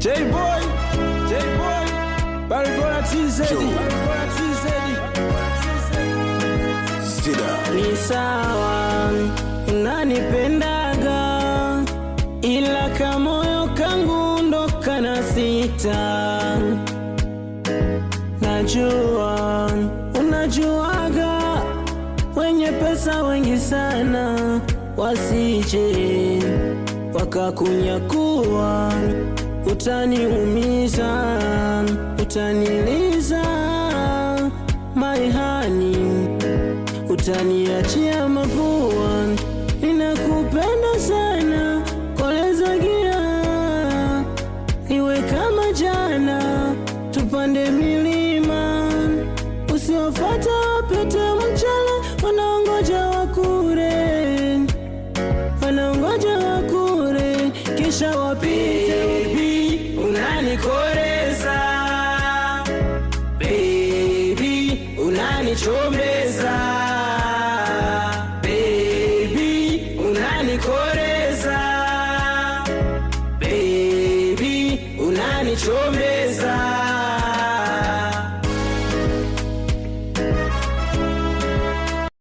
J-Boy, Barigona TZ, Ni sawa unanipendaga, ila kamoyo kangu ndo kana sita. Najua unajuaga wenye pesa wengi sana, wasije wakakunyakua. Utaniumiza, utaniliza my honey, utaniachia mapua. Ninakupenda sana, koleza gia, iwe kama jana, tupande milima, usiwafata wapete mchana. Wanaongoja wakure, wanaongoja wakure, kisha wapite. Baby, unanikoreza, baby, unanichombeza, baby, unanikoreza, baby, unanichombeza.